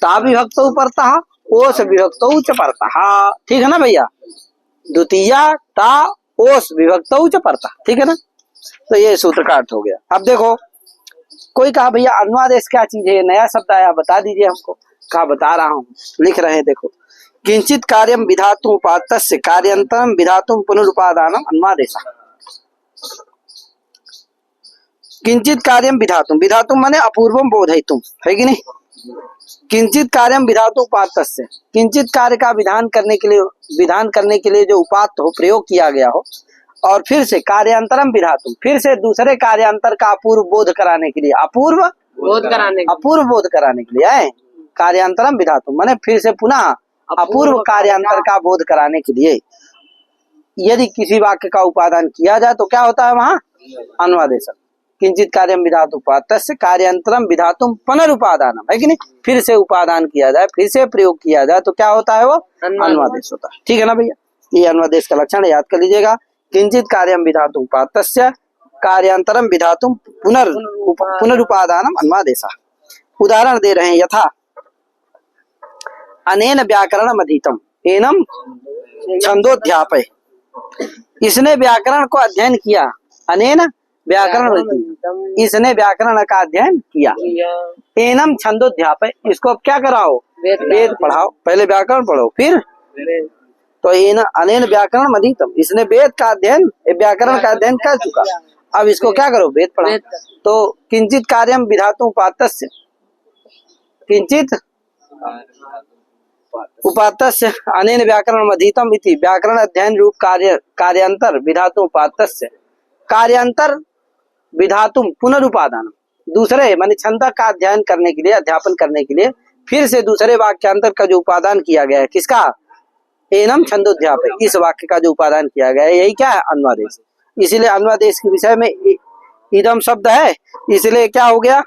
ता विभक्तौ परतः ओस विभक्तौ च परतः। ठीक है ना भैया, द्वितीया ता ओस विभक्तौ च परतः। ठीक है ना, तो ये सूत्र का अर्थ हो गया। अब देखो कोई कहा भैया अनुवादेश क्या चीज है, नया शब्द आया, बता दीजिए हमको। कहा बता रहा हूँ, लिख रहे हैं, देखो किंचित कार्यम विधातुम उपात्तस्य कार्यंतरम विधातुम पुनरुपादानम अनुवादेशः। किंचित कार्यम विधातुम, विधातुम माने अपूर्वम बोधयितुम, है कि नहीं। किंचित कार्यम विधातु उपात्तस्य, किंचित कार्य का विधान करने के लिए जो उपात्त हो, प्रयोग किया गया हो, और फिर से कार्यांतरम विधातुम, फिर से दूसरे कार्यांतर का अपूर्व बोध कराने के लिए, अपूर्व बोध कराने के लिए है कार्यांतरम विधातुम, माने फिर से पुनः अपूर्व कार्यांतर का बोध कराने के लिए यदि किसी वाक्य का उपादान किया जाए तो क्या होता है वहां? अन्वादेश। किंचित कार्यम विधातु उपात्तस्य कार्यांतरम विधातुम पुनरुपादानम, है कि नहीं? फिर से उपादान किया जाए, फिर से प्रयोग किया जाए तो क्या होता है? वो अन्वादेश होता है। ठीक है ना भैया? ये अन्वादेश का लक्षण याद कर लीजिएगा। किंचित कार्यम विधातु उपात्तस्य कार्यांतरम विधातुम पुनरुपादानम अन्वादेशः। उदाहरण दे रहे हैं, यथा अनेन व्याकरणम अधीतम एनम छंदोध्यापय। इसने व्याकरण को अध्ययन किया। अनेन व्याकरण, इसने व्याकरण का अध्ययन किया। एनम छंदोध्यापय, इसको अब क्या कराओ? वेद पढ़ाओ। पहले व्याकरण पढ़ो फिर तो अनेन व्याकरण अधीतम, इसने वेद का अध्ययन, व्याकरण का अध्ययन कर चुका, अब इसको क्या करो? वेद पढ़ाओ। तो किंचित कार्यम विधातु उपात्तस्य, किंचित उपात्तस्य अनेन व्याकरण अधीतम इति व्याकरण अध्ययन रूप कार्यांतर विधातु उपात्तस्य कार्यांतर विधातुम पुनरुपादान। दूसरे माने छंद का अध्ययन करने के लिए, अध्यापन करने के लिए फिर से दूसरे वाक्यांतर का जो उपादान किया गया है, किसका? एनम छंदोध्यापय, इस वाक्य का जो उपादान किया गया है, यही क्या है? अन्वादेश। इसीलिए अन्वादेश के विषय में इदम शब्द है, इसलिए क्या हो गया?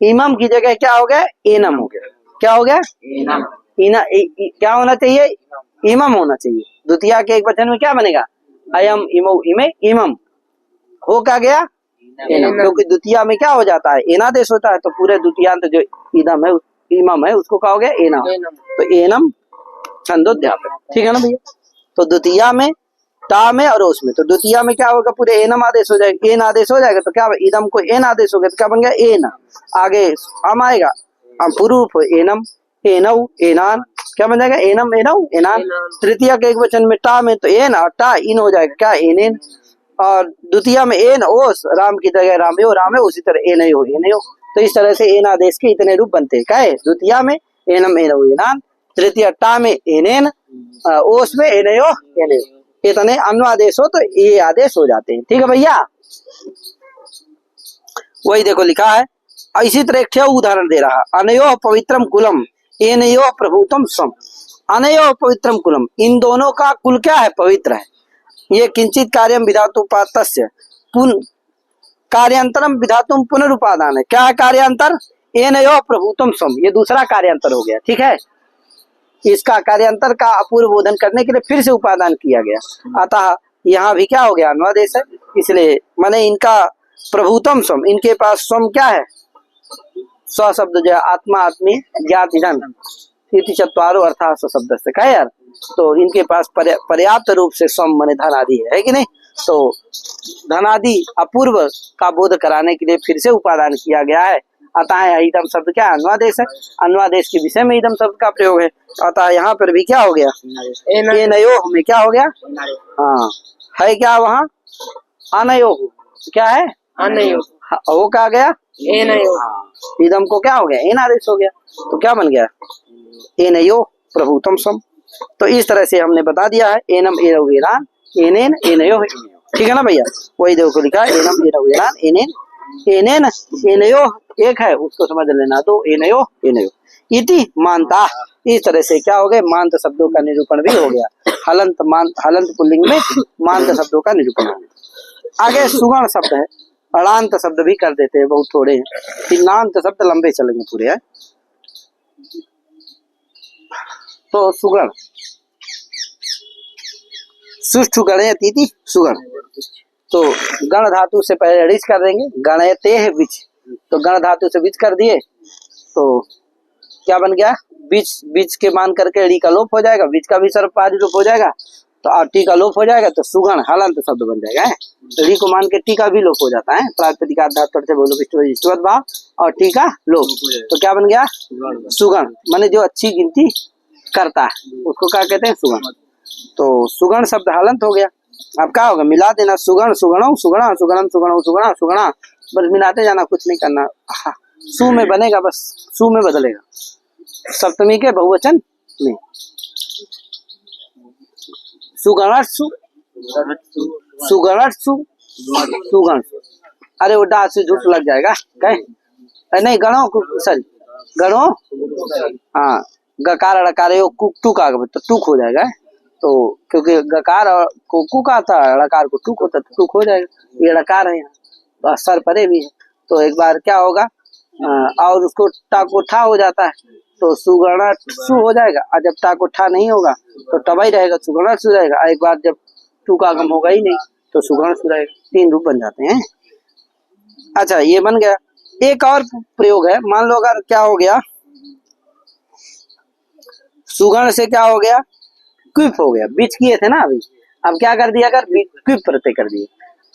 इमम की जगह क्या हो गया? एनम हो गया। क्या हो गया? क्या होना चाहिए? इमम होना चाहिए। द्वितीया के एक वचन में क्या बनेगा? अयम इमौ इमे इमम हो क्या गया? एनम। क्योंकि द्वितीया में क्या हो जाता है? एनादेश होता है, तो पूरे द्वितीयांत जो इदम है, इमम है, उसको क्या हो गया? एनम। तो एनम छंदोध्यापक। ठीक है ना भैया? तो द्वितीया में ता में और ओस में, तो द्वितीया में क्या होगा? पूरे एनम आदेश हो जाएगा, एन आदेश हो जाएगा, तो क्या इदम को एन आदेश हो गया, तो क्या बन गया? एन। आगे हम आएगा पूर्व एनम एनौ एनान, क्या बन जाएगा? एनम एनौ एनान। तृतीया के एक वचन में टा में तो एन और टा इन हो जाएगा, क्या? एनेन। और द्वितीया में एन ओस, राम की जगह रामयो रामे, उसी तरह एनयो एनयो। तो इस तरह से एन आदेश के इतने रूप बनते हैं। क्या है? द्वितीया में एनम एनौ एनान, तृतीय टा में एनेन, ओस में एनयो एनयो। इतने अन्वादेश हो तो ये आदेश हो जाते हैं। ठीक है भैया? वही देखो लिखा है। इसी तरह एक उदाहरण दे रहा, अनयो पवित्रम कुलम एनयो प्रभुतम सम। अनयो पवित्रम कुलम, इन दोनों का कुल क्या है? पवित्र है। ये किंचित कार्यम विधातु उपात्तस्य कार्यांतरम विधातुम पुनरुपादान है। क्या है कार्यांतर? एनयो प्रभुतम सम, ये दूसरा कार्यांतर हो गया। ठीक है? इसका कार्यांतर का अपूर्व बोधन करने के लिए फिर से उपादान किया गया। अतः यहाँ भी क्या हो गया? अन्वादेश है। इसलिए माने इनका प्रभुतम सम, इनके पास सम क्या है? स्व शब्द जो है आत्मा आत्मी ज्ञात धन इति चत्वारो अर्थात स्व शब्द से कहा यार। तो इनके पास पर्याप्त रूप से सम माने धन आदि है कि नहीं? तो धन आदि अपूर्व का बोध कराने के लिए फिर से उपादान किया गया है। अतः इदम शब्द क्या? अन्वादेश है। अन्वादेश के विषय में इदम शब्द का प्रयोग है। अतः यहाँ पर भी क्या हो गया? एनयो में क्या हो गया? हाँ है क्या वहाँ? अनयो क्या है? अनयो वो क्या गया? एनयो। इदम को क्या हो गया? एन आदेश हो गया, तो क्या बन गया? एनयो प्रभुतम सम। तो इस तरह से हमने बता दिया है एनम एनो एनान एनेन एनयो। ठीक है ना भैया? वही देखो लिखा है एनम एनो एनान एनेन एनेन एनयो एक है, उसको समझ लेना। तो एनयो एनयो इति मानता। इस तरह से क्या हो गया? मांत शब्दों का निरूपण भी हो गया। हलंत पुल्लिंग में मांत शब्दों का निरूपण हो गया। आगे सुगण शब्द है, अड़ांत शब्द भी कर देते हैं, बहुत थोड़े हैं। चिन्हांत शब्द लंबे चलेंगे पूरे है। तो सुगण सुष्ठु गणयति सुगण, तो गण धातु से पहले ऋच कर देंगे, गणयते है विच, तो गण धातु से विच कर दिए तो क्या बन गया? बीच बीच के मान करके री का लोप हो जाएगा, बीच का भी सर्वपादी लोप हो जाएगा, तो टी का लोप हो जाएगा, तो सुगण हलंत शब्द बन जाएगा है। री को मान के टी का भी लोप हो जाता है, प्रातिपदिक धातु से बोलो भाव और टी का लोप, तो क्या बन गया? सुगण माने जो अच्छी गिनती करता है उसको क्या कहते हैं? सुगण। तो सुगण शब्द हलंत हो गया। अब क्या होगा? मिला देना, सुगण सुगणों सुगणा सुगणम सुगणों सुगणा सुगणा, बस मिलाते जाना, कुछ नहीं करना। सु में बनेगा, बस सु में बदलेगा, सप्तमी के बहुवचन में। सुगणसु सुगणसु सुगण, अरे वो डा से झूठ लग जाएगा, कहे नहीं गणों को, सॉरी गणों, हाँ गकार ड़कार कुक टुक आ गया तो टुक हो जाएगा। तो क्योंकि गकार और को कुक आता है, ड़कार को टुक होता है तो टुक हो जाएगा। ये ड़कार है यहाँ, तो सर परे भी है। तो एक बार क्या होगा और उसको टा को ठा हो जाता है तो सुगणा सु हो जाएगा। और जब टा को ठा नहीं होगा तो टबा ही रहेगा, सुगणा सु रहेगा। एक बार जब टू का आगम होगा ही नहीं तो सुगण सु रहेगा। 3 रूप बन जाते हैं। अच्छा, ये बन गया। एक और प्रयोग है, मान लो अगर क्या हो गया, सुगण से क्या हो गया, क्विप हो गया। बीच किए थे ना अभी, अब क्या कर दिया, अगर क्विप प्रत्यय कर दिए।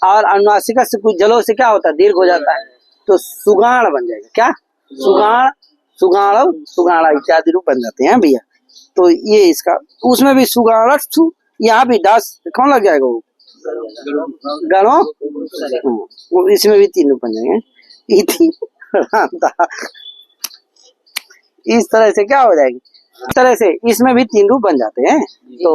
और अनुनासिक से कुछ जलो से क्या होता है, दीर्घ हो जाता है तो सुगाण बन जाएगा। क्या, सुगाण, सुगाण, सुगाणा इत्यादि रूप बन जाते हैं भैया। तो ये इसका, उसमें भी सुगाण, यहाँ भी दास कौन लग जाएगा, वो गणों, इसमें भी 3 रूप बन जाएंगे। इस तरह से क्या हो जाएगी, इस तरह से इसमें भी 3 रूप बन जाते हैं। तो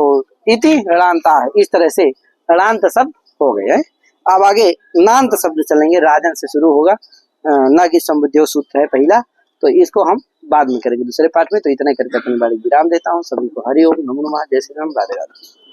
इति ऋणांता है, इस तरह से ऋणांत शब्द हो गए हैं। अब आगे नांत शब्द चलेंगे, राजन से शुरू होगा। न कि संबुद्धियो सूत्र है पहला, तो इसको हम बाद में करेंगे दूसरे पार्ट में। तो इतना करके अपनी बारी विराम देता हूँ। सभी को हरि ओम, नमो नमः, जय श्री राम, राधे राधे।